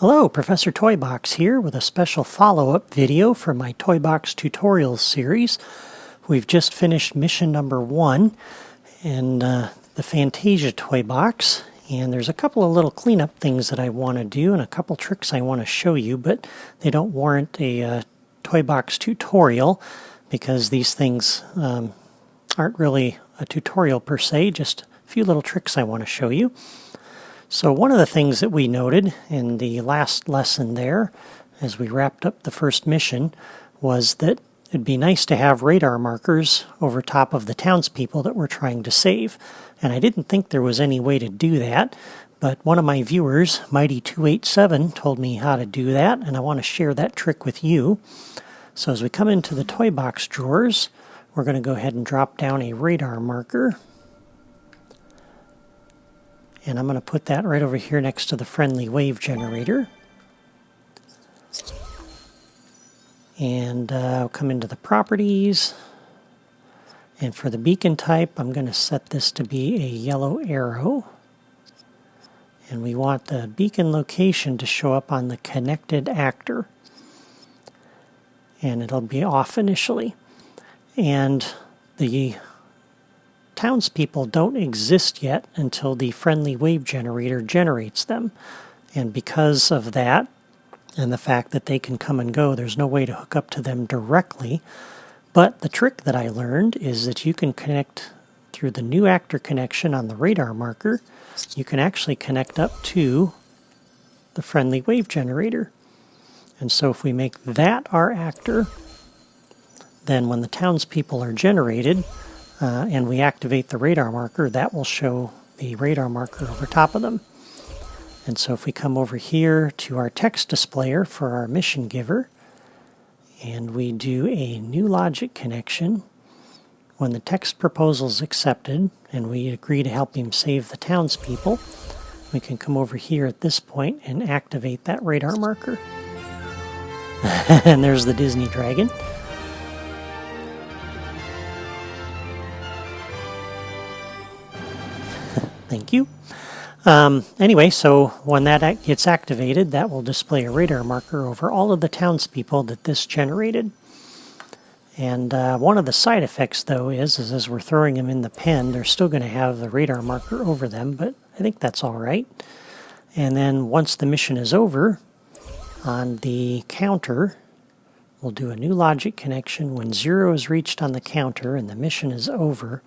Hello, Professor Toybox here with a special follow-up video for my Toybox Tutorials series. We've just finished mission number 1 in the Fantasia Toybox, and there's a couple of little cleanup things that I want to do and a couple tricks I want to show you, but they don't warrant a Toybox tutorial because these things aren't really a tutorial per se, just a few little tricks I want to show you. So one of the things that we noted in the last lesson there, as we wrapped up the first mission, was that it'd be nice to have radar markers over top of the townspeople that we're trying to save. And I didn't think there was any way to do that, but one of my viewers, Mighty287, told me how to do that, and I want to share that trick with you. So as we come into the toy box drawers, we're going to go ahead and drop down a radar marker. And I'm going to put that right over here next to the friendly wave generator. And I'll come into the properties. And for the beacon type, I'm going to set this to be a yellow arrow. And we want the beacon location to show up on the connected actor. And it'll be off initially. And the townspeople don't exist yet until the friendly wave generator generates them. And because of that, and the fact that they can come and go, there's no way to hook up to them directly. But the trick that I learned is that you can connect through the new actor connection on the radar marker. You can actually connect up to the friendly wave generator. And so if we make that our actor, then when the townspeople are generated, and we activate the radar marker, that will show the radar marker over top of them. And so if we come over here to our text displayer for our mission giver, and we do a new logic connection, when the text proposal is accepted, and we agree to help him save the townspeople, we can come over here at this point and activate that radar marker. And there's the Disney dragon. Thank you. Anyway, so when that gets activated, that will display a radar marker over all of the townspeople that this generated. And one of the side effects, though, is as we're throwing them in the pen, they're still going to have the radar marker over them, but I think that's all right. And then once the mission is over, on the counter, we'll do a new logic connection. When 0 is reached on the counter and the mission is over,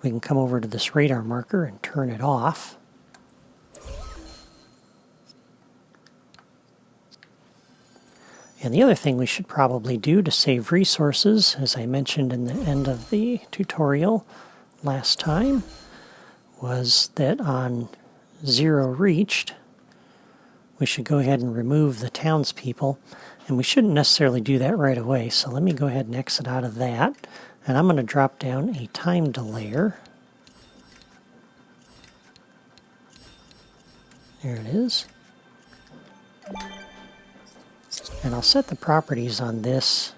we can come over to this radar marker and turn it off. And the other thing we should probably do to save resources, as I mentioned in the end of the tutorial last time, was that on 0 reached, we should go ahead and remove the townspeople. And we shouldn't necessarily do that right away, so let me go ahead and exit out of that. And I'm going to drop down a time delayer. There it is. And I'll set the properties on this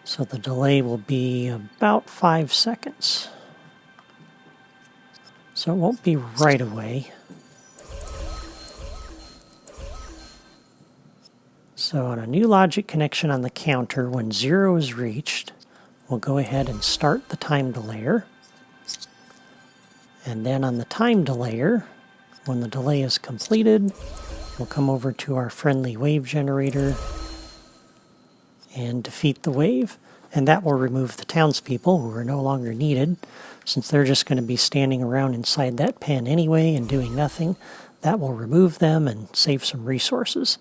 so the delay will be about 5 seconds. So it won't be right away. So on a new logic connection on the counter, when 0 is reached, we'll go ahead and start the time delayer. And then on the time delayer, when the delay is completed, we'll come over to our friendly wave generator and defeat the wave. And that will remove the townspeople who are no longer needed. Since they're just going to be standing around inside that pen anyway and doing nothing, that will remove them and save some resources.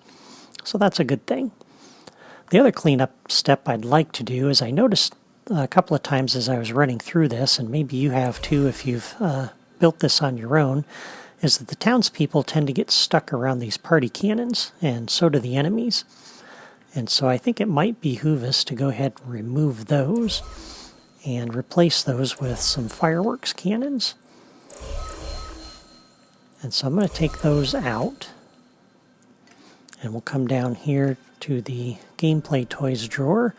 So that's a good thing. The other cleanup step I'd like to do is I noticed a couple of times as I was running through this, and maybe you have too if you've built this on your own, is that the townspeople tend to get stuck around these party cannons, and so do the enemies. And so I think it might behoove us to go ahead and remove those and replace those with some fireworks cannons. And so I'm going to take those out, and we'll come down here to the gameplay toys drawer,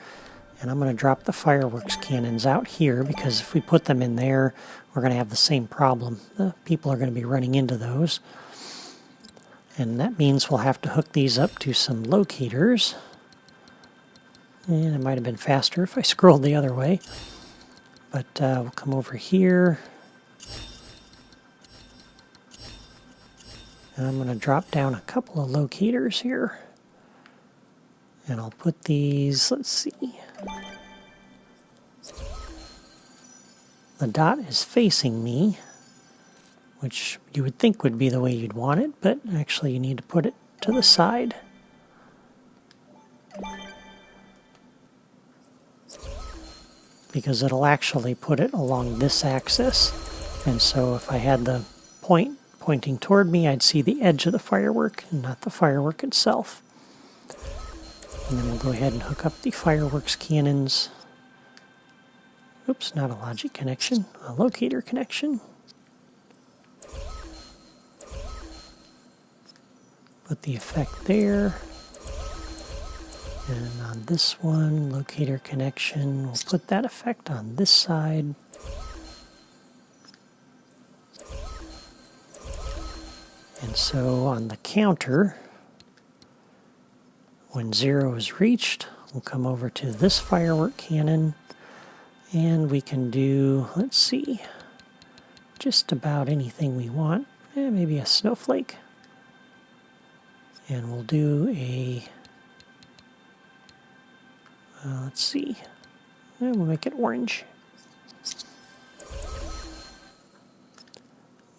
and I'm going to drop the fireworks cannons out here because if we put them in there, we're going to have the same problem. The people are going to be running into those. And that means we'll have to hook these up to some locators. And it might have been faster if I scrolled the other way. But we'll come over here. And I'm going to drop down a couple of locators here. And I'll put these, let's see. The dot is facing me, which you would think would be the way you'd want it, but actually you need to put it to the side. Because it'll actually put it along this axis. And so if I had the point pointing toward me, I'd see the edge of the firework and not the firework itself. And then we'll go ahead and hook up the fireworks cannons. Oops, not a logic connection, a locator connection. Put the effect there. And on this one, locator connection, we'll put that effect on this side. And so on the counter, when 0 is reached, we'll come over to this firework cannon, and we can do, let's see, just about anything we want. Maybe a snowflake. And we'll do a, let's see, and we'll make it orange.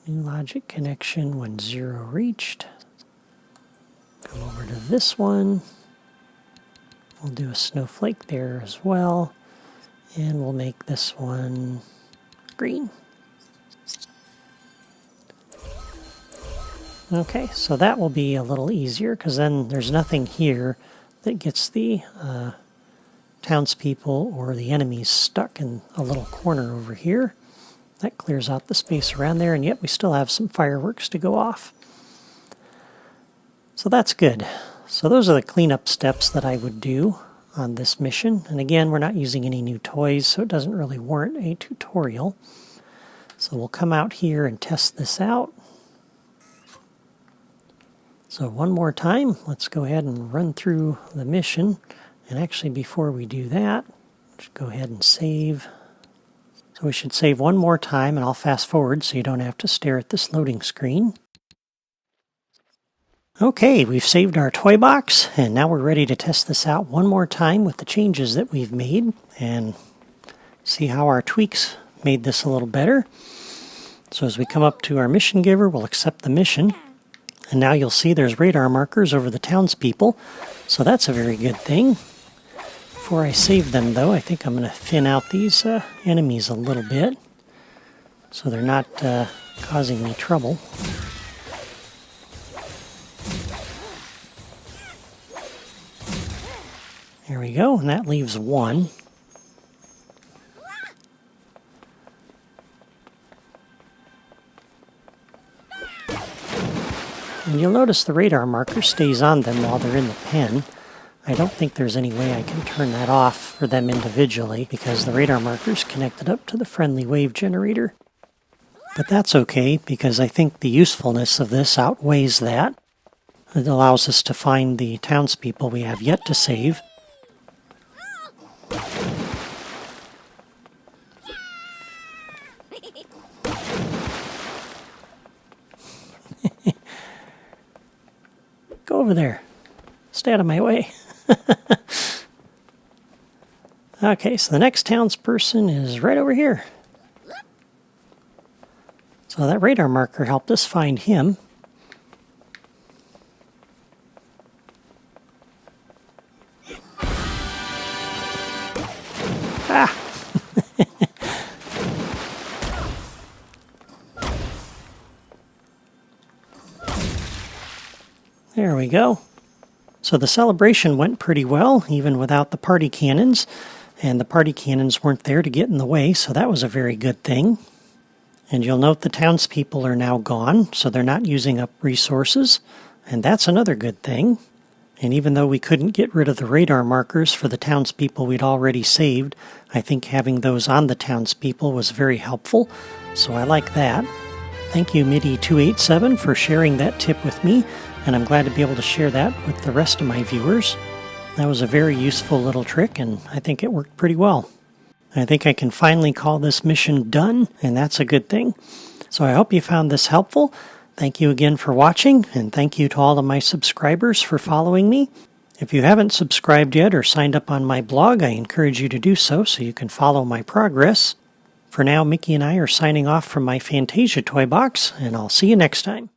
New logic connection when 0 reached. Come over to this one. We'll do a snowflake there as well. And we'll make this one green. Okay, so that will be a little easier because then there's nothing here that gets the townspeople or the enemies stuck in a little corner over here. That clears out the space around there, and yet we still have some fireworks to go off. So that's good. So those are the cleanup steps that I would do on this mission. And again, we're not using any new toys, so it doesn't really warrant a tutorial. So we'll come out here and test this out. So one more time, let's go ahead and run through the mission. And actually, before we do that, just go ahead and save. So we should save one more time, and I'll fast forward so you don't have to stare at this loading screen. Okay, we've saved our toy box, and now we're ready to test this out one more time with the changes that we've made and see how our tweaks made this a little better. So as we come up to our mission giver, we'll accept the mission. And now you'll see there's radar markers over the townspeople, so that's a very good thing. Before I save them, though, I think I'm going to thin out these enemies a little bit so they're not causing me trouble. There we go, and that leaves one. And you'll notice the radar marker stays on them while they're in the pen. I don't think there's any way I can turn that off for them individually because the radar marker is connected up to the friendly wave generator. But that's okay because I think the usefulness of this outweighs that. It allows us to find the townspeople we have yet to save. Go over there. Stay out of my way. Okay, so the next townsperson is right over here. So that radar marker helped us find him. Ah! There we go. So the celebration went pretty well, even without the party cannons. And the party cannons weren't there to get in the way, so that was a very good thing. And you'll note the townspeople are now gone, so they're not using up resources. And that's another good thing. And even though we couldn't get rid of the radar markers for the townspeople we'd already saved, I think having those on the townspeople was very helpful, so I like that. Thank you, MIDI287, for sharing that tip with me, and I'm glad to be able to share that with the rest of my viewers. That was a very useful little trick, and I think it worked pretty well. I think I can finally call this mission done, and that's a good thing. So I hope you found this helpful. Thank you again for watching, and thank you to all of my subscribers for following me. If you haven't subscribed yet or signed up on my blog, I encourage you to do so you can follow my progress. For now, Mickey and I are signing off from my Fantasia toy box, and I'll see you next time.